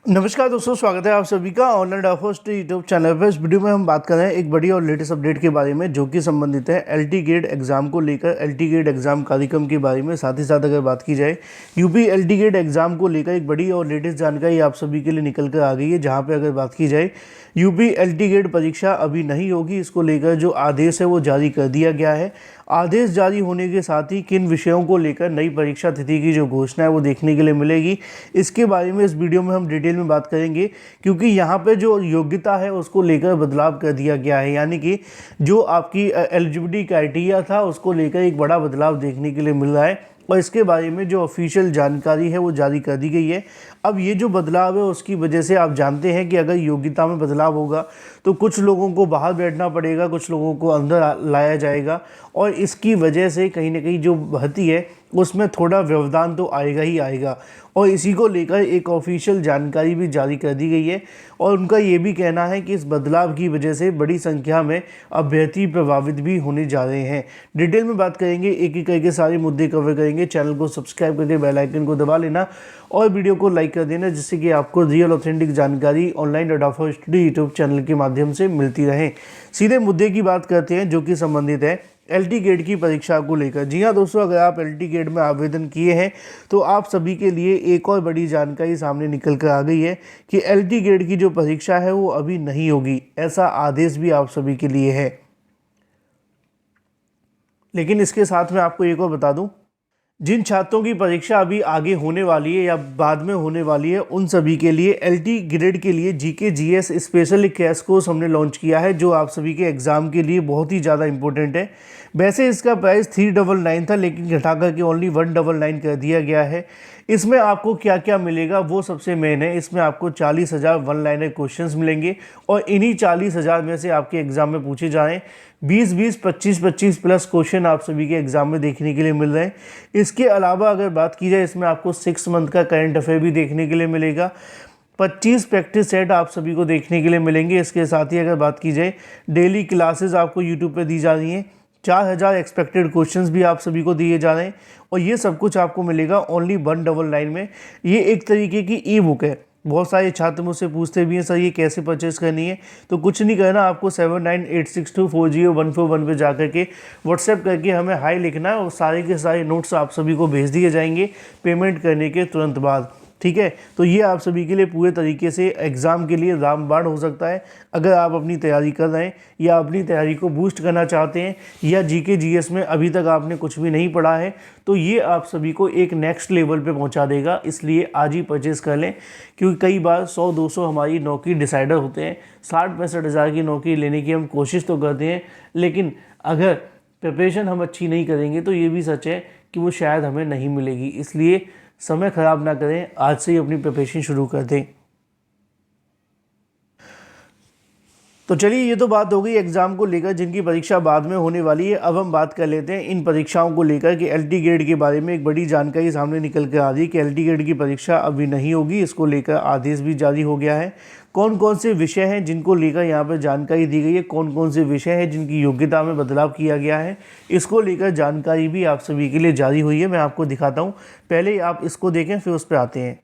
नमस्कार दोस्तों, स्वागत है आप सभी का ऑनलाइन फर्स्ट यूट्यूब चैनल पर। इस वीडियो में हम बात कर रहे हैं एक बड़ी और लेटेस्ट अपडेट के बारे में जो कि संबंधित है एलटी गेट एग्जाम को लेकर, एलटी गेट एग्जाम कार्यक्रम के बारे में। साथ ही साथ अगर बात की जाए यूपी एलटी गेट एग्जाम को लेकर एक बड़ी और लेटेस्ट जानकारी आप सभी के लिए निकल कर आ गई है, जहाँ पे अगर बात की जाए यूपी एलटी गेट परीक्षा अभी नहीं होगी। इसको लेकर जो आदेश है वो जारी कर दिया गया है। आदेश जारी होने के साथ ही किन विषयों को लेकर नई परीक्षा तिथि की जो घोषणा है वो देखने के लिए मिलेगी, इसके बारे में इस वीडियो में हम डिटेल में बात करेंगे। क्योंकि यहाँ पे जो योग्यता है उसको लेकर बदलाव कर दिया गया है, यानी कि जो आपकी एलिजिबिलिटी क्राइटेरिया था उसको लेकर एक बड़ा बदलाव देखने के लिए मिल रहा है और इसके बारे में जो ऑफिशियल जानकारी है वो जारी कर दी गई है। अब ये जो बदलाव है उसकी वजह से आप जानते हैं कि अगर योग्यता में बदलाव होगा तो कुछ लोगों को बाहर बैठना पड़ेगा, कुछ लोगों को अंदर लाया जाएगा और इसकी वजह से कहीं ना कहीं जो भर्ती है उसमें थोड़ा व्यवधान तो आएगा ही आएगा। और इसी को लेकर एक ऑफिशियल जानकारी भी जारी कर दी गई है और उनका ये भी कहना है कि इस बदलाव की वजह से बड़ी संख्या में अभ्यर्थी प्रभावित भी होने जा रहे हैं। डिटेल में बात करेंगे, एक एक करके सारे मुद्दे कवर करेंगे। चैनल को सब्सक्राइब करके बेल आइकन को दबा लेना और वीडियो को लाइक कर देना, जिससे कि आपको रियल ऑथेंटिक जानकारी online data study YouTube channel के माध्यम से मिलती रहे। सीधे मुद्दे की बात करते हैं जो कि संबंधित है एलटी गेट की परीक्षा को लेकर। जी हाँ दोस्तों, अगर आप एलटी गेट में आवेदन किए हैं तो आप सभी के लिए एक और बड़ी जानकारी सामने निकल कर आ गई है कि एलटी गेट की जो परीक्षा है वो अभी नहीं होगी, ऐसा आदेश भी आप सभी के लिए है। लेकिन इसके साथ में आपको एक और बता दूं, जिन छात्रों की परीक्षा अभी आगे होने वाली है या बाद में होने वाली है उन सभी के लिए एलटी ग्रेड के लिए GK GS special crash course हमने लॉन्च किया है, जो आप सभी के एग्ज़ाम के लिए बहुत ही ज़्यादा इंपॉर्टेंट है। वैसे इसका प्राइस 399 था, लेकिन घटाकर के ओनली 199 कर दिया गया है। इसमें आपको क्या क्या मिलेगा वो सबसे मेन है। इसमें आपको 40,000 वन लाइनर क्वेश्चंस मिलेंगे और इन्हीं 40,000 में से आपके एग्जाम में पूछे जाएँ 20-20, 25-25 प्लस क्वेश्चन आप सभी के एग्जाम में देखने के लिए मिल रहे हैं। इसके अलावा अगर बात की जाए, इसमें आपको 6 मंथ का करंट अफेयर भी देखने के लिए मिलेगा। 25 प्रैक्टिस सेट आप सभी को देखने के लिए मिलेंगे। इसके साथ ही अगर बात की जाए, डेली क्लासेस आपको यूट्यूब पे दी जा रही हैं। 4,000 एक्सपेक्टेड क्वेश्चंस भी आप सभी को दिए जा रहे हैं और ये सब कुछ आपको मिलेगा ओनली 199 में। ये एक तरीके की ई बुक है। बहुत सारे छात्र मुझसे पूछते भी हैं सर ये कैसे परचेस करनी है, तो कुछ नहीं करना, आपको 7986240141 पे जाकर के व्हाट्सएप करके हमें हाई लिखना है और सारे के सारे नोट्स आप सभी को भेज दिए जाएंगे पेमेंट करने के तुरंत बाद। ठीक है, तो ये आप सभी के लिए पूरे तरीके से एग्ज़ाम के लिए रामबाण हो सकता है। अगर आप अपनी तैयारी कर रहे हैं या अपनी तैयारी को बूस्ट करना चाहते हैं या जीके जीएस में अभी तक आपने कुछ भी नहीं पढ़ा है, तो ये आप सभी को एक नेक्स्ट लेवल पे पहुंचा देगा। इसलिए आज ही परचेज़ कर लें, क्योंकि कई बार 100-200 हमारी नौकरी डिसाइडर होते हैं। 60-65 हज़ार की नौकरी लेने की हम कोशिश तो करते हैं, लेकिन अगर प्रिपरेशन हम अच्छी नहीं करेंगे तो ये भी सच है कि वो शायद हमें नहीं मिलेगी। इसलिए समय ख़राब ना करें, आज से ही अपनी प्रिपरेशन शुरू कर दें। तो चलिए, ये तो बात हो गई एग्ज़ाम को लेकर जिनकी परीक्षा बाद में होने वाली है। अब हम बात कर लेते हैं इन परीक्षाओं को लेकर कि एलटी गेट के बारे में एक बड़ी जानकारी सामने निकल कर आ रही है कि एलटी गेट की परीक्षा अभी नहीं होगी। इसको लेकर आदेश भी जारी हो गया है। कौन कौन से विषय हैं जिनको लेकर यहाँ पर जानकारी दी गई है, कौन कौन से विषय हैं जिनकी योग्यता में बदलाव किया गया है, इसको लेकर जानकारी भी आप सभी के लिए जारी हुई है। मैं आपको दिखाता हूँ, पहले आप इसको देखें फिर उस पर आते हैं।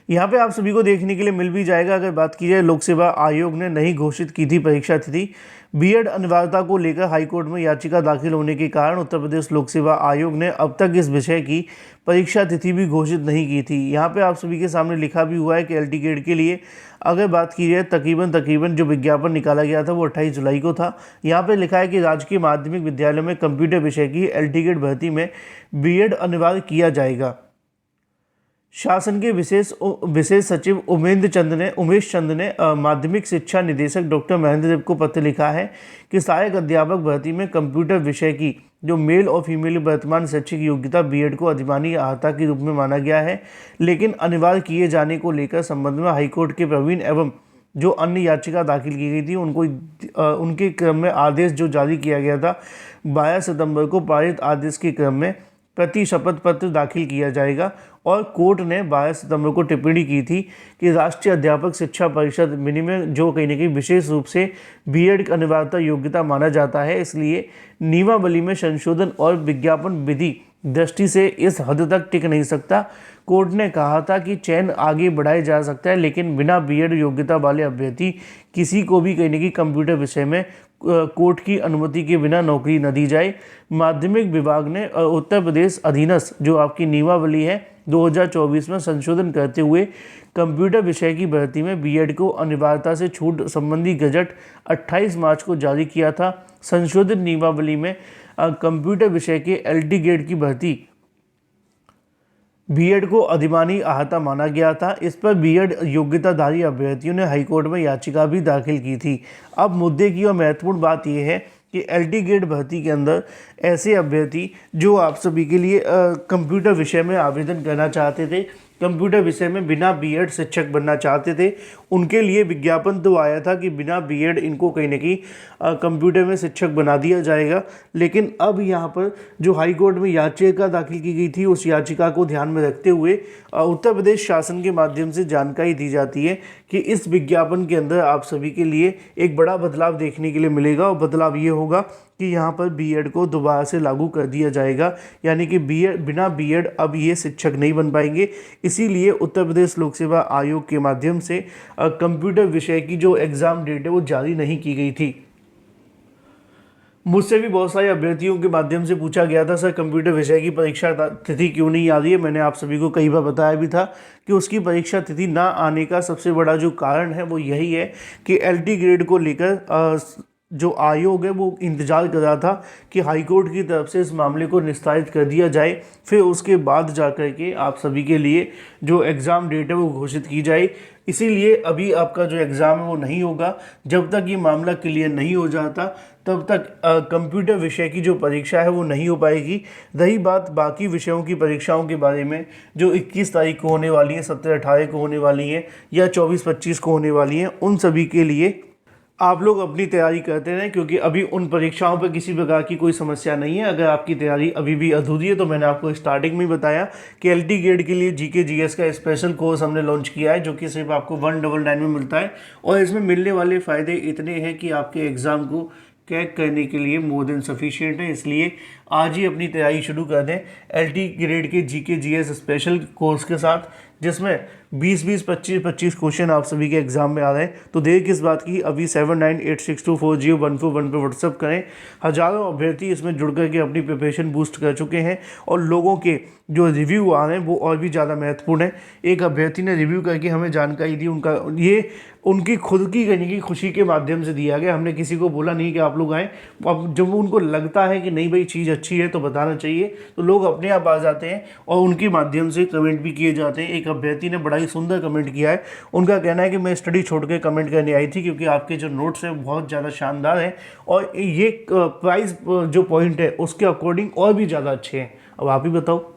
यहाँ पे आप सभी को देखने के लिए मिल भी जाएगा। अगर बात की जाए, लोक सेवा आयोग ने नहीं घोषित की थी परीक्षा तिथि। बीएड अनिवार्यता को लेकर हाईकोर्ट में याचिका दाखिल होने के कारण उत्तर प्रदेश लोक सेवा आयोग ने अब तक इस विषय की परीक्षा तिथि भी घोषित नहीं की थी। यहाँ पे आप सभी के सामने लिखा भी हुआ है कि एलटी गेट के लिए अगर बात की जाए तकरीबन जो विज्ञापन निकाला गया था वो 28 जुलाई को था। यहाँ पे लिखा है कि राजकीय माध्यमिक विद्यालय में कंप्यूटर विषय की एलटी गेट भर्ती में बीएड अनिवार्य किया जाएगा। शासन के विशेष सचिव उमेश चंद ने माध्यमिक शिक्षा निदेशक डॉक्टर महेंद्र देव को पत्र लिखा है कि सहायक अध्यापक भर्ती में कंप्यूटर विषय की जो मेल और फीमेल वर्तमान शैक्षिक योग्यता बीएड को अधिमानी अर्हता के रूप में माना गया है, लेकिन अनिवार्य किए जाने को लेकर संबंध में हाईकोर्ट के प्रवीण एवं जो अन्य याचिका दाखिल की गई थी उनके क्रम में आदेश जो जारी किया गया था 22 सितंबर को पारित आदेश के क्रम में प्रति शपथ पत्र दाखिल किया जाएगा। और कोर्ट ने 22 सितंबर को टिप्पणी की थी कि राष्ट्रीय अध्यापक शिक्षा परिषद मिनिमम जो कहीं ना कहीं विशेष रूप से बीएड अनिवार्यता योग्यता माना जाता है, इसलिए नियमावली में संशोधन और विज्ञापन विधि दृष्टि से इस हद तक टिक नहीं सकता। कोर्ट ने कहा था कि चयन आगे बढ़ाया जा सकता है, लेकिन बिना बीएड योग्यता वाले अभ्यर्थी किसी को भी कहीं ना कहीं कंप्यूटर विषय में कोर्ट की अनुमति के बिना नौकरी न दी जाए। माध्यमिक विभाग ने उत्तर प्रदेश अधीनस्थ जो आपकी नियमावली है 2024 में संशोधन करते हुए कंप्यूटर विषय की भर्ती में बीएड को अनिवार्यता से छूट संबंधी गजट 28 मार्च को जारी किया था। संशोधित नियमावली में कंप्यूटर विषय के एलटी ग्रेड की भर्ती बीएड को अधिमानी अहाता माना गया था। इस पर बीएड योग्यताधारी अभ्यर्थियों ने हाईकोर्ट में याचिका भी दाखिल की थी। अब मुद्दे की और महत्वपूर्ण बात यह है कि एलटी ग्रेड भर्ती के अंदर ऐसे अभ्यर्थी जो आप सभी के लिए कंप्यूटर विषय में आवेदन करना चाहते थे, कंप्यूटर विषय में बिना बीएड शिक्षक बनना चाहते थे, उनके लिए विज्ञापन तो आया था कि बिना बीएड इनको कहीं ना कहीं कंप्यूटर में शिक्षक बना दिया जाएगा। लेकिन अब यहाँ पर जो हाई कोर्ट में याचिका दाखिल की गई थी, उस याचिका को ध्यान में रखते हुए उत्तर प्रदेश शासन के माध्यम से जानकारी दी जाती है कि इस विज्ञापन के अंदर आप सभी के लिए एक बड़ा बदलाव देखने के लिए मिलेगा। और बदलाव ये होगा कि यहाँ पर बीएड को दोबारा से लागू कर दिया जाएगा, यानी कि बिना बीएड अब ये शिक्षक नहीं बन पाएंगे। इसीलिए उत्तर प्रदेश लोक सेवा आयोग के माध्यम से कंप्यूटर विषय की जो एग्ज़ाम डेट है वो जारी नहीं की गई थी। मुझसे भी बहुत सारे अभ्यर्थियों के माध्यम से पूछा गया था, सर कंप्यूटर विषय की परीक्षा तिथि क्यों नहीं आ रही है। मैंने आप सभी को कई बार बताया भी था कि उसकी परीक्षा तिथि ना आने का सबसे बड़ा जो कारण है वो यही है कि एलटी ग्रेड को लेकर जो आयोग है वो इंतज़ार कर रहा था कि हाईकोर्ट की तरफ से इस मामले को निस्तारित कर दिया जाए, फिर उसके बाद जाकर के आप सभी के लिए जो एग्ज़ाम डेट है वो घोषित की जाए। इसीलिए अभी आपका जो एग्ज़ाम है वो नहीं होगा। जब तक ये मामला क्लियर नहीं हो जाता तब तक कंप्यूटर विषय की जो परीक्षा है वो नहीं हो पाएगी। रही बात बाकी विषयों की परीक्षाओं के बारे में जो 21 तारीख को होने वाली हैं, 17-18 को होने वाली हैं या 24-25 को होने वाली हैं, उन सभी के लिए आप लोग अपनी तैयारी करते रहें, क्योंकि अभी उन परीक्षाओं पर किसी प्रकार की कोई समस्या नहीं है। अगर आपकी तैयारी अभी भी अधूरी है तो मैंने आपको स्टार्टिंग में बताया कि एलटी ग्रेड के लिए जीके जीएस का स्पेशल कोर्स हमने लॉन्च किया है, जो कि सिर्फ आपको 199 में मिलता है। और इसमें मिलने वाले फ़ायदे इतने हैं कि आपके एग्ज़ाम को क्रैक करने के लिए मोर देन सफिशिएंट है। इसलिए आज ही अपनी तैयारी शुरू कर दें एलटी ग्रेड के जीके जीएस स्पेशल कोर्स के साथ, जिसमें 20-20, 25-25 क्वेश्चन आप सभी के एग्जाम में आ रहे हैं। तो देर किस बात की, अभी 7986240141 पे व्हाट्सअप करें। हज़ारों अभ्यर्थी इसमें जुड़ करके अपनी प्रिपरेशन बूस्ट कर चुके हैं और लोगों के जो रिव्यू आ रहे हैं वो और भी ज़्यादा महत्वपूर्ण है। एक अभ्यर्थी ने रिव्यू करके हमें जानकारी दी, उनका ये उनकी खुद की करने की खुशी के माध्यम से दिया गया। हमने किसी को बोला नहीं कि आप लोग आएँ। अब जब उनको लगता है कि नहीं भाई चीज़ अच्छी है तो बताना चाहिए, तो लोग अपने आप आ जाते हैं और उनके माध्यम से कमेंट भी किए जाते हैं। एक अभ्यर्थी ने बड़ा ही सुंदर कमेंट किया है। उनका कहना है कि मैं स्टडी छोड़ के कमेंट करने आई थी क्योंकि आपके जो नोट्स हैं बहुत ज़्यादा शानदार हैं और ये प्राइस जो पॉइंट है उसके अकॉर्डिंग और भी ज़्यादा अच्छे हैं। अब आप ही बताओ।